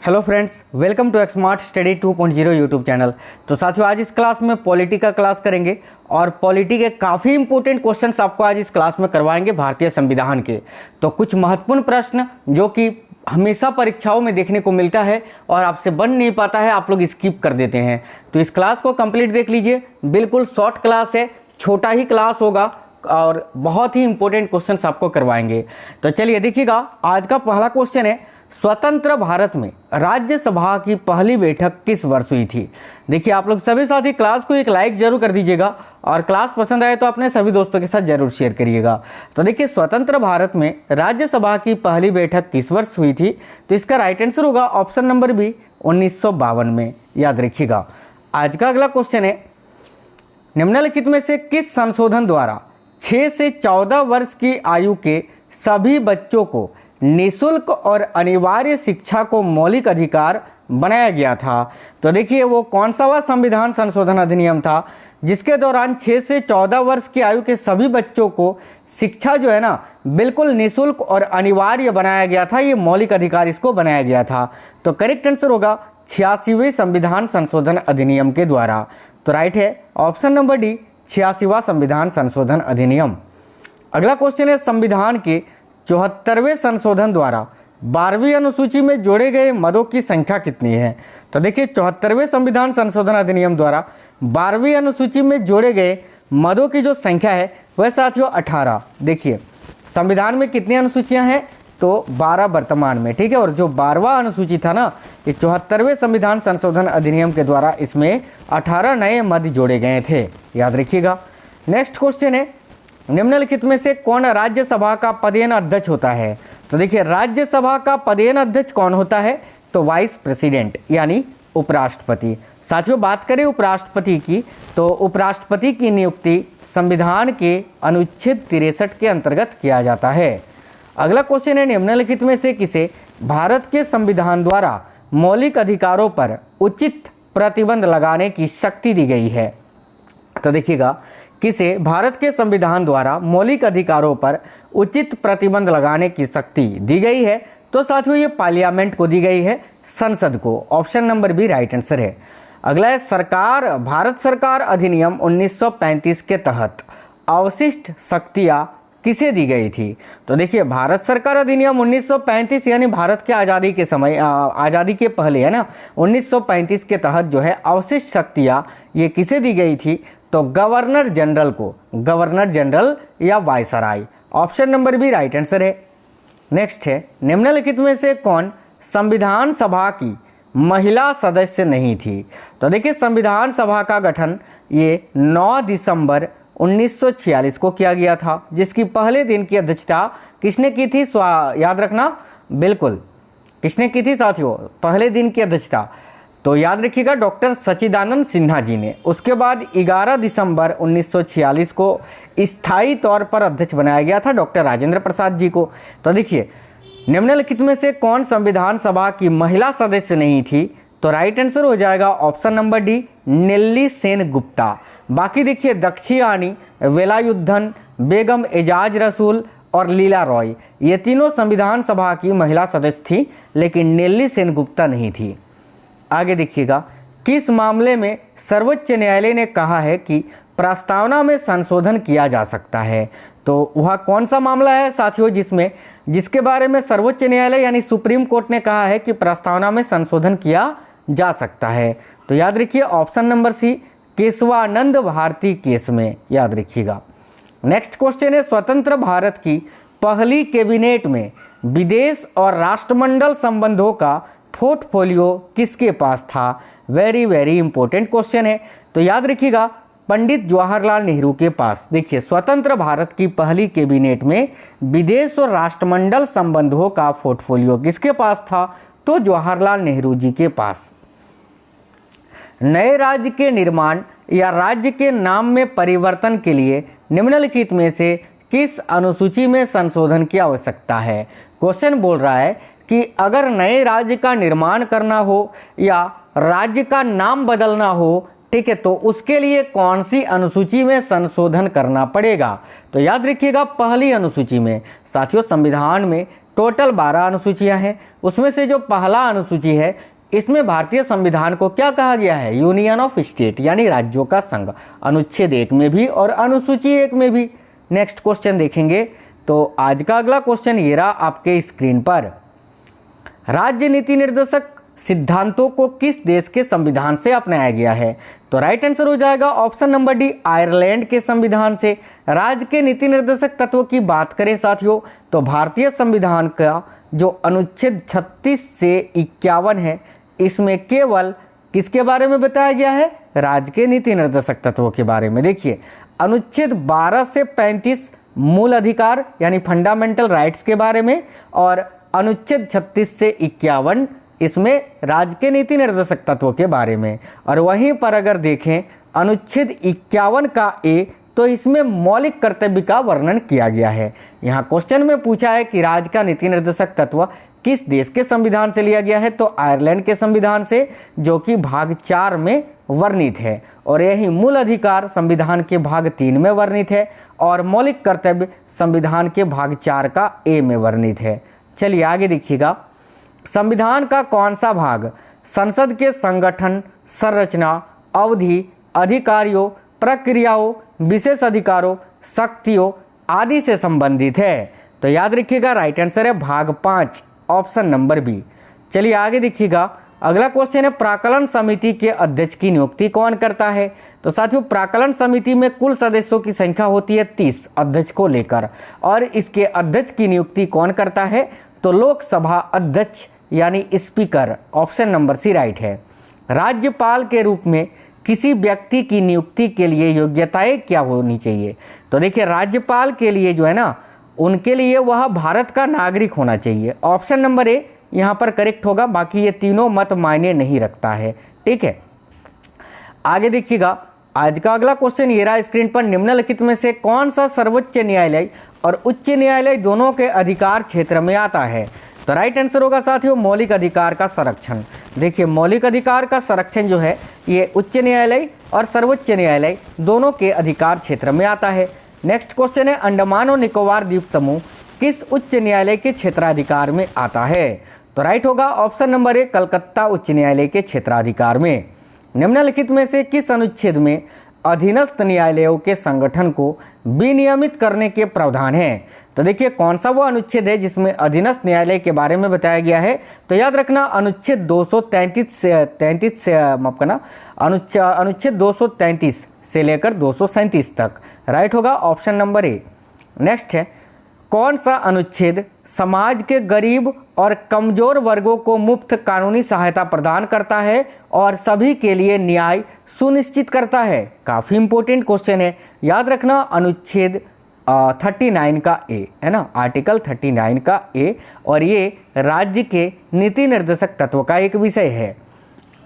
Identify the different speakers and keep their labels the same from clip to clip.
Speaker 1: Hello friends, welcome to Xmart study 2.0 YouTube channel. तो साथियों, आज इस क्लास में पॉलिटी का क्लास करेंगे और पॉलिटी के काफ़ी इंपॉर्टेंट क्वेश्चंस आपको आज इस क्लास में करवाएंगे भारतीय संविधान के। तो कुछ महत्वपूर्ण प्रश्न जो कि हमेशा परीक्षाओं में देखने को मिलता है और आपसे बन नहीं पाता है, आप लोग स्किप कर देते हैं। तो इस क्लास को कंप्लीट देख लीजिए। बिल्कुल शॉर्ट क्लास है, छोटा ही क्लास होगा और बहुत ही इंपॉर्टेंट क्वेश्चंस आपको करवाएंगे। तो चलिए देखिएगा, आज का पहला क्वेश्चन है, स्वतंत्र भारत में राज्यसभा की पहली बैठक किस वर्ष हुई थी। देखिए, आप लोग सभी साथी क्लास को एक लाइक जरूर कर दीजिएगा और क्लास पसंद आए तो अपने सभी दोस्तों के साथ जरूर शेयर करिएगा। तो देखिए, स्वतंत्र भारत में राज्यसभा की पहली बैठक किस वर्ष हुई थी, तो इसका राइट आंसर होगा ऑप्शन नंबर बी, 1952 में। याद रखिएगा। आज का अगला क्वेश्चन है, निम्नलिखित में से किस संशोधन द्वारा 6 से 14 वर्ष की आयु के सभी बच्चों को निःशुल्क और अनिवार्य शिक्षा को मौलिक अधिकार बनाया गया था। तो देखिए, वो कौन सा वह संविधान संशोधन अधिनियम था जिसके दौरान 6 से 14 वर्ष की आयु के सभी बच्चों को शिक्षा जो है ना, बिल्कुल निःशुल्क और अनिवार्य बनाया गया था। ये मौलिक अधिकार इसको बनाया गया था। तो करेक्ट आंसर होगा 86वें संविधान संशोधन अधिनियम के द्वारा। तो राइट है ऑप्शन नंबर डी, 86वां संविधान संशोधन अधिनियम। अगला क्वेश्चन है, संविधान के 74वें संशोधन द्वारा 12वीं अनुसूची में जोड़े गए मदों की संख्या कितनी है। तो देखिए, 74वें संविधान संशोधन अधिनियम द्वारा 12वीं अनुसूची में जोड़े गए मदों की जो संख्या है वह साथियों 18। देखिए, संविधान में कितनी अनुसूचियां हैं, तो 12 वर्तमान में, ठीक है। और जो 12वां अनुसूची था ना, ये 74वें संविधान संशोधन अधिनियम के द्वारा इसमें 18 नए मद जोड़े गए थे। याद रखिएगा। नेक्स्ट क्वेश्चन है, निम्नलिखित में से कौन राज्यसभा का पदेन अध्यक्ष होता है। तो देखिए, राज्यसभा का पदेन अध्यक्ष कौन होता है, तो वाइस प्रेसिडेंट यानी उपराष्ट्रपति। साथियों, बात करें उपराष्ट्रपति की, तो उपराष्ट्रपति की नियुक्ति संविधान के अनुच्छेद 63 के अंतर्गत किया जाता है। अगला क्वेश्चन है, निम्नलिखित में से किसे भारत के संविधान द्वारा मौलिक अधिकारों पर उचित प्रतिबंध लगाने की शक्ति दी गई है। तो देखिएगा, किसे भारत के संविधान द्वारा मौलिक अधिकारों पर उचित प्रतिबंध लगाने की शक्ति दी गई है, तो साथियों ये पार्लियामेंट को दी गई है, संसद को। Option number B right answer है। अगला है, भारत सरकार अधिनियम 1935 के तहत अवशिष्ट शक्तियाँ किसे दी गई थी। तो देखिए, भारत सरकार अधिनियम 1935 यानी भारत के आज़ादी के समय, आज़ादी के पहले है ना, 1935 के तहत जो है अवशिष्ट शक्तियाँ ये किसे दी गई थी, तो गवर्नर जनरल को, गवर्नर जनरल या viceroy. Option number B right answer है। नेक्स्ट है, निम्नलिखित में से कौन संविधान सभा की महिला सदस्य नहीं थी। तो देखिए, संविधान सभा का गठन ये 9 दिसंबर 1946 को किया गया था, जिसकी पहले दिन की अध्यक्षता किसने की थी, याद रखना, बिल्कुल किसने की थी साथियों, पहले दिन की अध्यक्षता, तो याद रखिएगा डॉक्टर सच्चिदानंद सिन्हा जी ने। उसके बाद 11 दिसंबर 1946 को स्थायी तौर पर अध्यक्ष बनाया गया था डॉक्टर राजेंद्र प्रसाद जी को। तो देखिए, निम्नलिखित में से कौन संविधान सभा की महिला सदस्य नहीं थी, तो राइट आंसर हो जाएगा option number D, Nellie Sen Gupta. बाकी देखिए, दक्षियानी वेलायुद्धन, बेगम एजाज रसूल और लीला रॉय, ये तीनों संविधान सभा की महिला सदस्य थी, लेकिन नेल्ली सेन गुप्ता नहीं थी। आगे देखिएगा, किस मामले में सर्वोच्च न्यायालय ने कहा है कि प्रस्तावना में संशोधन किया जा सकता है। तो वह कौन सा मामला है साथियों जिसके बारे में सर्वोच्च न्यायालय यानी सुप्रीम कोर्ट ने कहा है कि प्रस्तावना में संशोधन किया जा सकता है। तो याद रखिए option number C, Keshavananda Bharati case में। याद रखिएगा। नेक्स्ट क्वेश्चन है, स्वतंत्र भारत की पहली कैबिनेट में विदेश और राष्ट्रमंडल संबंधों का पोर्टफोलियो किसके पास था। वेरी वेरी इंपॉर्टेंट क्वेश्चन है। तो याद रखिएगा, पंडित जवाहरलाल नेहरू के पास। देखिए, स्वतंत्र भारत की पहली कैबिनेट में विदेश और राष्ट्रमंडल संबंधों का पोर्टफोलियो किसके पास था, तो जवाहरलाल नेहरू जी के पास। नए राज्य के निर्माण या राज्य के नाम में परिवर्तन के लिए निम्नलिखित में से किस अनुसूची में संशोधन की आवश्यकता है। क्वेश्चन बोल रहा है कि अगर नए राज्य का निर्माण करना हो या राज्य का नाम बदलना हो, ठीक है, तो उसके लिए कौन सी अनुसूची में संशोधन करना पड़ेगा। तो याद रखिएगा, पहली अनुसूची में। साथियों, संविधान में टोटल 12 अनुसूचियां हैं। उसमें से जो पहला अनुसूची है इसमें भारतीय संविधान को क्या कहा गया है, यूनियन ऑफ स्टेट यानी राज्यों का संघ, अनुच्छेद 1 में भी और अनुसूची 1 में भी। नेक्स्ट क्वेश्चन देखेंगे तो आज का अगला क्वेश्चन ये रहा आपके स्क्रीन पर। राज्य नीति निर्देशक सिद्धांतों को किस देश के संविधान से अपनाया गया है? तो राइट आंसर हो जाएगा ऑप्शन नंबर डी, आयरलैंड के संविधान से। राज्य के नीति निर्देशक तत्वों की बात करें साथियों तो भारतीय संविधान का जो अनुच्छेद 36 से 51 है इसमें केवल किसके बारे में बताया गया है, राज्य के नीति निर्देशक तत्वों के बारे में। देखिए अनुच्छेद 12 से 35 मूल अधिकार यानी फंडामेंटल राइट्स के बारे में और अनुच्छेद 36 से 51 इसमें राज्य के नीति निर्देशक तत्वों के बारे में। और वहीं पर अगर देखें अनुच्छेद 51 का ए तो इसमें मौलिक कर्तव्य का वर्णन किया गया है। यहाँ क्वेश्चन में पूछा है कि राज्य का नीति निर्देशक तत्व किस देश के संविधान से लिया गया है, तो आयरलैंड के संविधान से, जो कि भाग 4 में वर्णित है। और यही मूल अधिकार संविधान के भाग 3 में वर्णित है और मौलिक कर्तव्य संविधान के भाग 4 का ए में वर्णित है। चलिए आगे देखिएगा, संविधान का कौन सा भाग संसद के संगठन, संरचना, अवधि, अधिकारियों, प्रक्रियाओं, विशेष अधिकारों, शक्तियों आदि से संबंधित है? तो याद रखिएगा राइट आंसर है भाग 5 ऑप्शन नंबर बी। चलिए आगे देखिएगा, अगला क्वेश्चन है प्राक्कलन समिति के अध्यक्ष की नियुक्ति कौन करता है? तो साथियों प्राक्कलन समिति में कुल सदस्यों की संख्या होती है 30 अध्यक्ष को लेकर, और इसके अध्यक्ष की नियुक्ति कौन करता है? तो लोकसभा अध्यक्ष यानी speaker, option number C right है। राज्यपाल के रूप में किसी व्यक्ति की नियुक्ति के लिए योग्यताएं क्या होनी चाहिए? तो देखिए राज्यपाल के लिए जो है ना, उनके लिए वह भारत का नागरिक होना चाहिए, ऑप्शन नंबर ए यहाँ पर करेक्ट होगा, बाकी ये तीनों मत मायने नहीं रखता है। ठीक है, आगे देखिएगा, आज का अगला क्वेश्चन ये रहा स्क्रीन पर, निम्नलिखित में से कौन सा सर्वोच्च न्यायालय और उच्च न्यायालय दोनों के अधिकार क्षेत्र में आता है? तो राइट आंसर होगा साथियों मौलिक अधिकार का संरक्षण। देखिए मौलिक अधिकार का संरक्षण जो है ये उच्च न्यायालय और सर्वोच्च न्यायालय दोनों के अधिकार क्षेत्र में आता है। नेक्स्ट क्वेश्चन है, अंडमान और निकोबार द्वीप समूह किस उच्च न्यायालय के क्षेत्राधिकार में आता है? तो राइट होगा ऑप्शन नंबर ए, कलकत्ता उच्च न्यायालय के क्षेत्राधिकार में। निम्नलिखित में से किस अनुच्छेद में अधीनस्थ न्यायालयों के संगठन को विनियमित करने के प्रावधान है? तो देखिए कौन सा वो अनुच्छेद है जिसमें अधीनस्थ न्यायालय के बारे में बताया गया है? तो याद रखना अनुच्छेद 233 से माफ करना अनुच्छेद 233 से लेकर 237 तक। राइट होगा ऑप्शन नंबर ए। नेक्स्ट है, कौन सा अनुच्छेद समाज के गरीब और कमजोर वर्गों को मुफ्त कानूनी सहायता प्रदान करता है और सभी के लिए न्याय सुनिश्चित करता है? काफ़ी इंपॉर्टेंट क्वेश्चन है, याद रखना अनुच्छेद 39 का ए है ना, आर्टिकल 39 का ए, और ये राज्य के नीति निर्देशक तत्व का एक विषय है।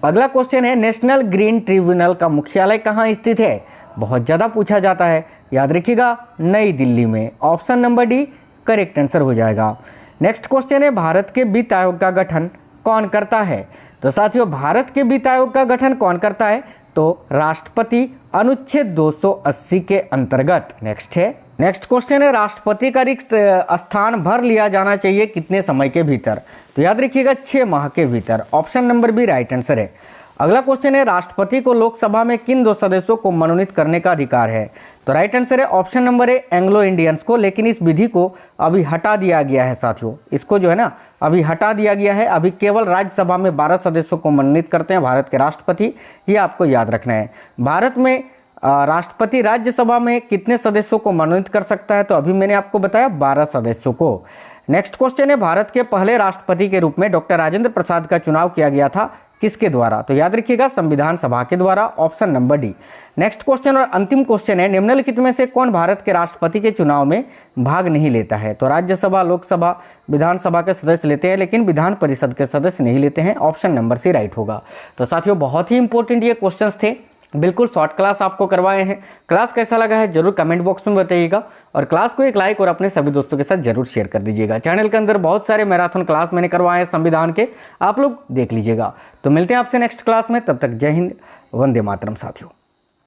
Speaker 1: अगला क्वेश्चन है, नेशनल ग्रीन ट्रिब्यूनल का मुख्यालय कहाँ स्थित है? बहुत ज़्यादा पूछा जाता है, याद रखिएगा नई दिल्ली में, option number D correct answer हो जाएगा। नेक्स्ट क्वेश्चन है, भारत के वित्त आयोग का गठन कौन करता है? तो साथियों भारत के वित्त आयोग का गठन कौन करता है? तो राष्ट्रपति, अनुच्छेद 280 के अंतर्गत। नेक्स्ट क्वेश्चन है, राष्ट्रपति का रिक्त स्थान भर लिया जाना चाहिए कितने समय के भीतर? तो याद रखिएगा 6 माह के भीतर, option number B right answer है। अगला क्वेश्चन है, राष्ट्रपति को लोकसभा में किन 2 सदस्यों को मनोनीत करने का अधिकार है? तो राइट आंसर है option number A, Anglo Indians को, लेकिन इस विधि को अभी हटा दिया गया है साथियों, इसको जो है ना अभी हटा दिया गया है। अभी केवल राज्यसभा में 12 सदस्यों को मनोनीत करते हैं भारत के राष्ट्रपति, ये आपको याद रखना है। भारत में राष्ट्रपति राज्यसभा में कितने सदस्यों को मनोनीत कर सकता है? तो अभी मैंने आपको बताया 12 सदस्यों को। नेक्स्ट क्वेश्चन है, भारत के पहले राष्ट्रपति के रूप में डॉक्टर राजेंद्र प्रसाद का चुनाव किया गया था, किसके द्वारा? तो याद रखिएगा संविधान सभा के द्वारा, option number D. Next question और अंतिम क्वेश्चन है, निम्नलिखित में से कौन भारत के राष्ट्रपति के चुनाव में भाग नहीं लेता है? तो राज्यसभा, लोकसभा, विधानसभा के सदस्य लेते हैं लेकिन विधान परिषद के सदस्य नहीं लेते हैं, ऑप्शन नंबर सी राइट होगा। तो साथियों बहुत ही इंपॉर्टेंट ये क्वेश्चंस थे, बिल्कुल शॉर्ट क्लास आपको करवाए हैं। क्लास कैसा लगा है जरूर कमेंट बॉक्स में बताइएगा, और क्लास को एक लाइक और अपने सभी दोस्तों के साथ जरूर शेयर कर दीजिएगा। चैनल के अंदर बहुत सारे मैराथन क्लास मैंने करवाए हैं संविधान के, आप लोग देख लीजिएगा। तो मिलते हैं आपसे नेक्स्ट क्लास में, तब तक जय हिंद, वंदे मातरम साथियों।